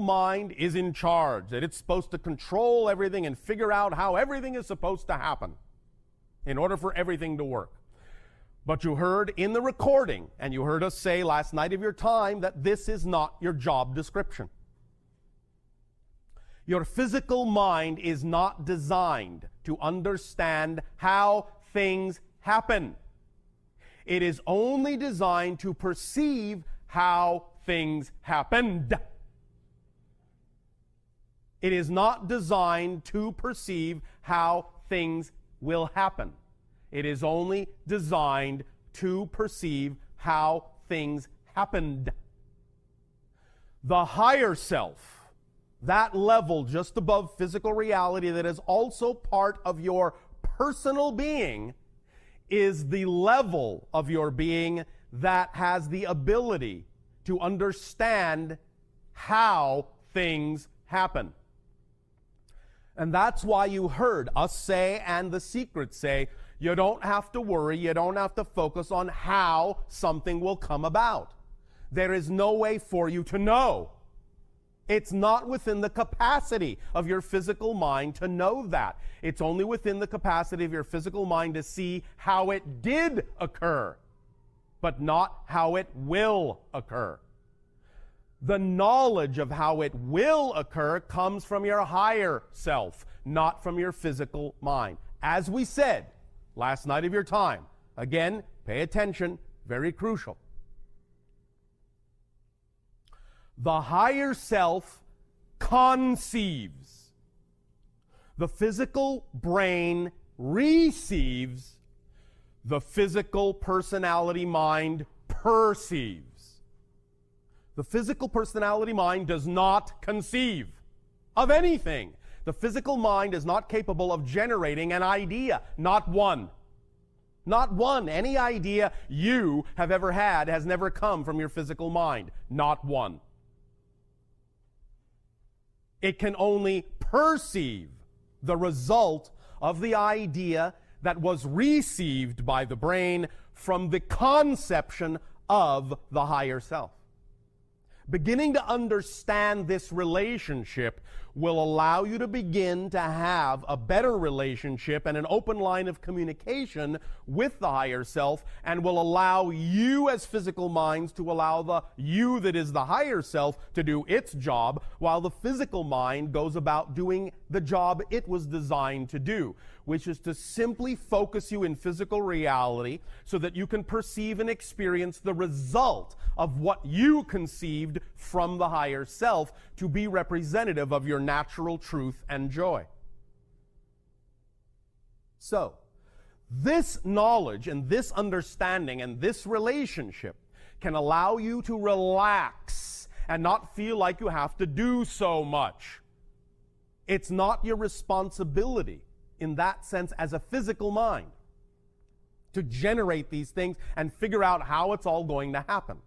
mind is in charge, that it's supposed to control everything and figure out how everything is supposed to happen in order for everything to work. But you heard in the recording, and you heard us say last night of your time, that this is not your job description. Your physical mind is not designed to understand how things happen. It is only designed to perceive how things happened. It is not designed to perceive how things will happen. It is only designed to perceive how things happened. The higher self, that level just above physical reality that is also part of your personal being, is the level of your being that has the ability to understand how things happen. And that's why you heard us say, and the secret say, you don't have to worry, you don't have to focus on how something will come about. There is no way for you to know. It's not within the capacity of your physical mind to know that. It's only within the capacity of your physical mind to see how it did occur, but not how it will occur. The knowledge of how it will occur comes from your higher self, not from your physical mind. As we said last night of your time, again, pay attention, very crucial. The higher self conceives. The physical brain receives. The physical personality mind perceives. The physical personality mind does not conceive of anything. The physical mind is not capable of generating an idea, not one. Not one. Any idea you have ever had has never come from your physical mind. Not one. It can only perceive the result of the idea that was received by the brain from the conception of the higher self. Beginning to understand this relationship will allow you to begin to have a better relationship and an open line of communication with the higher self, and will allow you as physical minds to allow the you that is the higher self to do its job, while the physical mind goes about doing the job it was designed to do, which is to simply focus you in physical reality so that you can perceive and experience the result of what you conceived from the higher self to be representative of your natural truth and joy. So, this knowledge and this understanding and this relationship can allow you to relax and not feel like you have to do so much. It's not your responsibility in that sense as a physical mind to generate these things and figure out how it's all going to happen.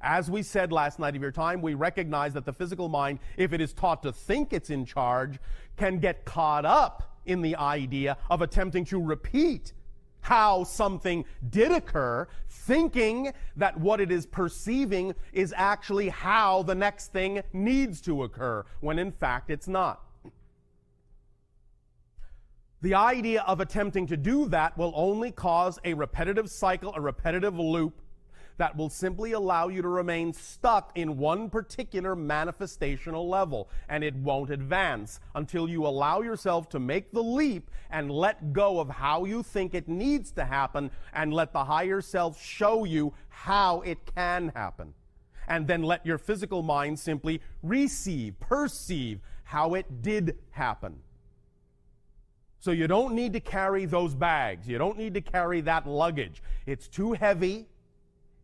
As we said last night of your time, we recognize that the physical mind, if it is taught to think it's in charge, can get caught up in the idea of attempting to repeat how something did occur, thinking that what it is perceiving is actually how the next thing needs to occur, when in fact it's not. The idea of attempting to do that will only cause a repetitive cycle, a repetitive loop, that will simply allow you to remain stuck in one particular manifestational level, and it won't advance until you allow yourself to make the leap and let go of how you think it needs to happen, and let the higher self show you how it can happen. And then let your physical mind simply receive, perceive how it did happen. So you don't need to carry those bags. You don't need to carry that luggage. It's too heavy.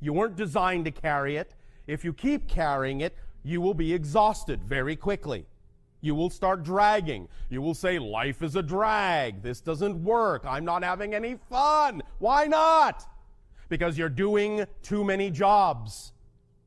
You weren't designed to carry it. If you keep carrying it, you will be exhausted very quickly. You will start dragging. You will say, life is a drag. This doesn't work. I'm not having any fun. Why not? Because you're doing too many jobs.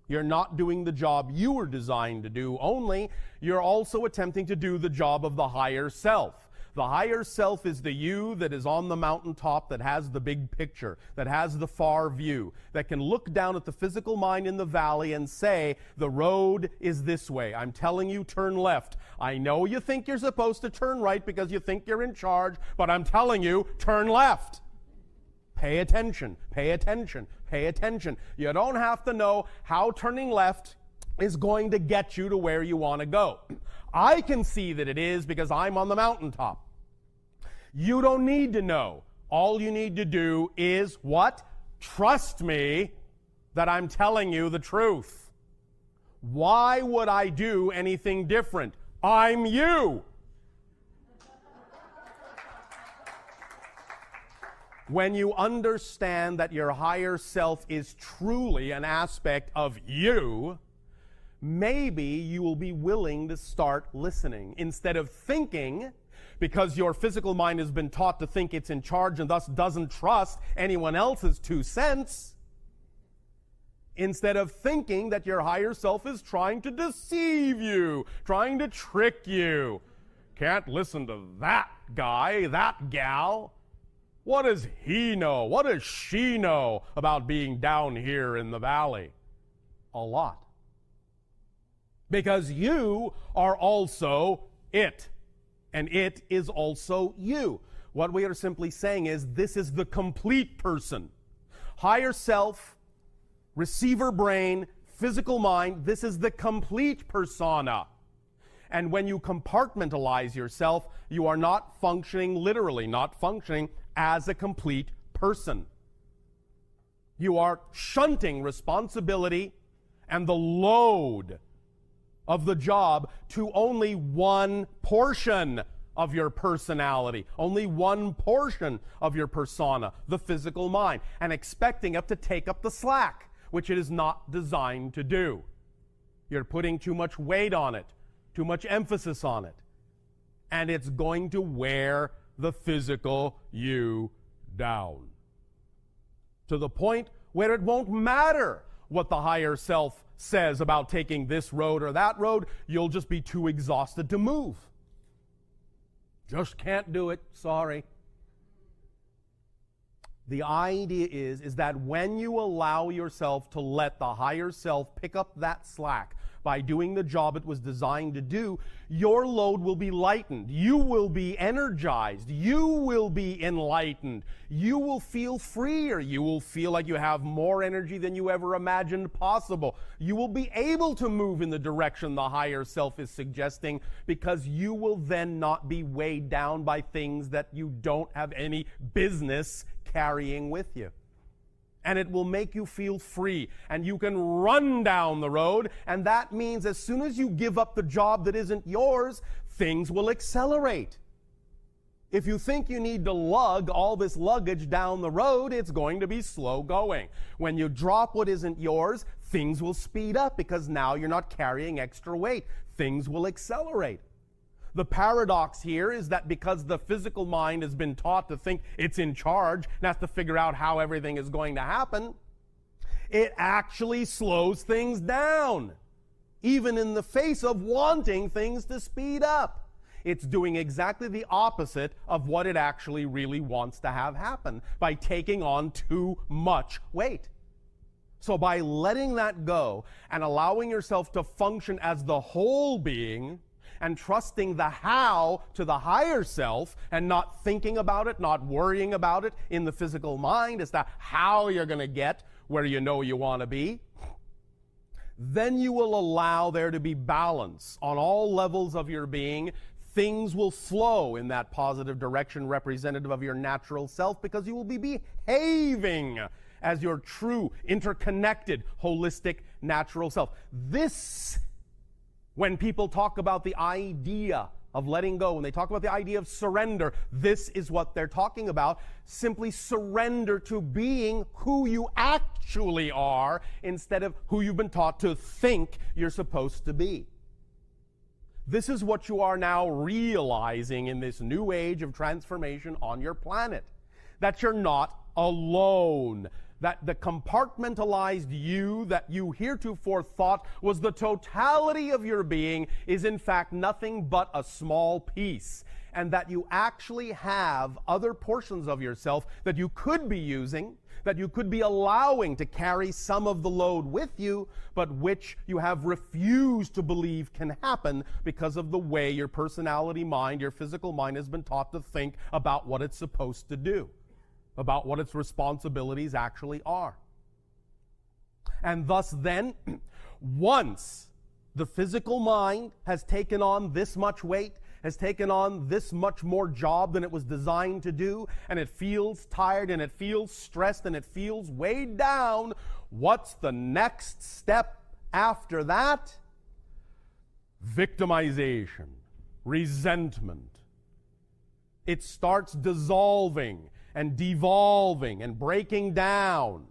You're not doing the job you were designed to do, only you're also attempting to do the job of the higher self. The higher self is the you that is on the mountaintop, that has the big picture, that has the far view, that can look down at the physical mind in the valley and say, the road is this way. I'm telling you, turn left. I know you think you're supposed to turn right because you think you're in charge, but I'm telling you, turn left. Pay attention, pay attention, pay attention. You don't have to know how turning left is going to get you to where you want to go. I can see that it is because I'm on the mountaintop. You don't need to know. All you need to do is what? Trust me that I'm telling you the truth. Why would I do anything different? I'm you. When you understand that your higher self is truly an aspect of you, maybe you will be willing to start listening instead of thinking, because your physical mind has been taught to think it's in charge and thus doesn't trust anyone else's 2 cents. Instead of thinking that your higher self is trying to deceive you, trying to trick you. Can't listen to that guy, that gal. What does he know? What does she know about being down here in the valley? A lot. Because you are also it. And it is also you. What we are simply saying is this is the complete person. Higher self, receiver brain, physical mind, this is the complete persona. And when you compartmentalize yourself, you are not functioning literally, not functioning as a complete person. You are shunting responsibility and the load of the job to only one portion of your personality, only one portion of your persona, the physical mind, and expecting it to take up the slack, which it is not designed to do. You're putting too much weight on it, too much emphasis on it, and it's going to wear the physical you down to the point where it won't matter what the higher self says about taking this road or that road. You'll just be too exhausted to move. Just can't do it. Sorry. The idea is that when you allow yourself to let the higher self pick up that slack by doing the job it was designed to do, your load will be lightened. You will be energized. You will be enlightened. You will feel freer. You will feel like you have more energy than you ever imagined possible. You will be able to move in the direction the higher self is suggesting, because you will then not be weighed down by things that you don't have any business carrying with you. And it will make you feel free, and you can run down the road, and that means as soon as you give up the job that isn't yours, things will accelerate. If you think you need to lug all this luggage down the road, it's going to be slow going. When you drop what isn't yours, things will speed up because now you're not carrying extra weight. Things will accelerate. The paradox here is that because the physical mind has been taught to think it's in charge and has to figure out how everything is going to happen, it actually slows things down, even in the face of wanting things to speed up. It's doing exactly the opposite of what it actually really wants to have happen by taking on too much weight. So by letting that go and allowing yourself to function as the whole being, and trusting the how to the higher self and not thinking about it, not worrying about it in the physical mind as to how you're going to get where you know you want to be, then you will allow there to be balance on all levels of your being. Things will flow in that positive direction representative of your natural self, because you will be behaving as your true, interconnected, holistic, natural self. This, when people talk about the idea of letting go, when they talk about the idea of surrender, this is what they're talking about. Simply surrender to being who you actually are instead of who you've been taught to think you're supposed to be. This is what you are now realizing in this new age of transformation on your planet. That you're not alone. that the compartmentalized you that you heretofore thought was the totality of your being is in fact nothing but a small piece, and that you actually have other portions of yourself that you could be using, that you could be allowing to carry some of the load with you, but which you have refused to believe can happen because of the way your personality mind, your physical mind has been taught to think about what it's supposed to do, about what its responsibilities actually are. And thus then, once the physical mind has taken on this much weight, has taken on this much more job than it was designed to do, and it feels tired, and it feels stressed, and it feels weighed down, what's the next step after that? Victimization, resentment. It starts dissolving and devolving and breaking down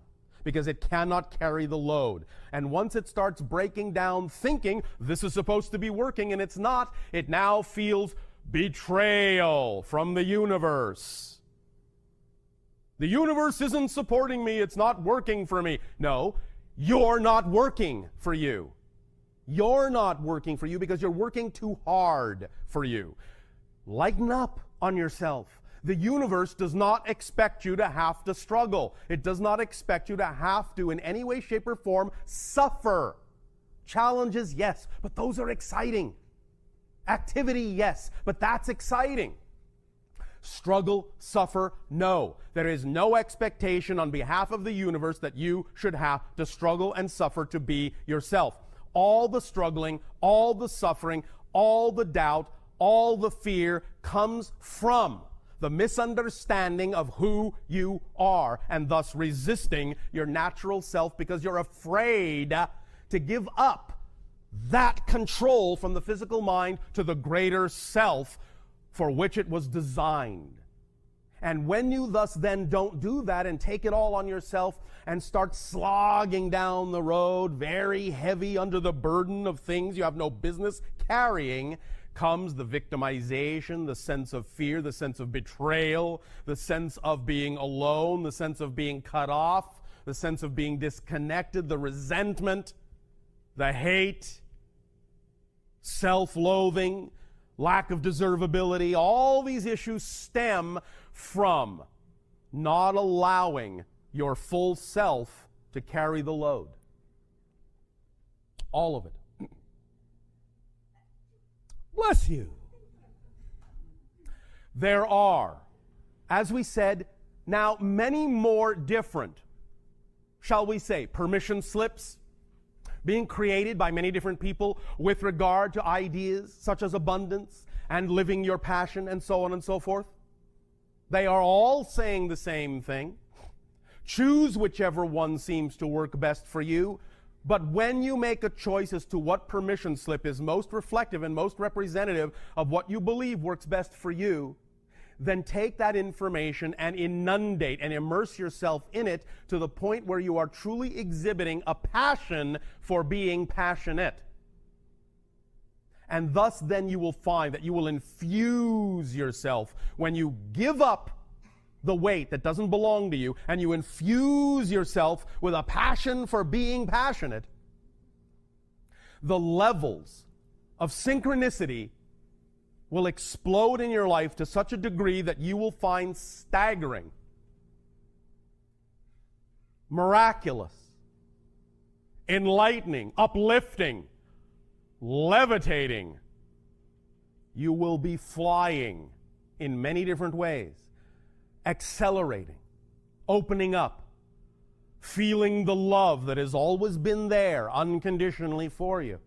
because it cannot carry the load. And once it starts breaking down, thinking this is supposed to be working and it's not, it now feels betrayal from the universe. The universe isn't supporting me, it's not working for me. No, you're not working for you. You're not working for you because you're working too hard for you. Lighten up on yourself. The universe does not expect you to have to struggle. It does not expect you to have to, in any way, shape, or form, suffer. Challenges, yes, but those are exciting. Activity, yes, but that's exciting. Struggle, suffer, no. There is no expectation on behalf of the universe that you should have to struggle and suffer to be yourself. All the struggling, all the suffering, all the doubt, all the fear comes from the misunderstanding of who you are, and thus resisting your natural self because you're afraid to give up that control from the physical mind to the greater self for which it was designed. And when you thus then don't do that and take it all on yourself and start slogging down the road, very heavy under the burden of things you have no business carrying, comes the victimization, the sense of fear, the sense of betrayal, the sense of being alone, the sense of being cut off, the sense of being disconnected, the resentment, the hate, self-loathing, lack of deservability. All these issues stem from not allowing your full self to carry the load. All of it. Bless you. There are, as we said, now many more different, shall we say, permission slips being created by many different people with regard to ideas such as abundance and living your passion and so on and so forth. They are all saying the same thing. Choose whichever one seems to work best for you. But when you make a choice as to what permission slip is most reflective and most representative of what you believe works best for you, then take that information and inundate and immerse yourself in it to the point where you are truly exhibiting a passion for being passionate. And thus then you will find that you will infuse yourself when you give up the weight that doesn't belong to you, and you infuse yourself with a passion for being passionate, the levels of synchronicity will explode in your life to such a degree that you will find staggering, miraculous, enlightening, uplifting, levitating. You will be flying in many different ways. Accelerating, opening up, feeling the love that has always been there unconditionally for you.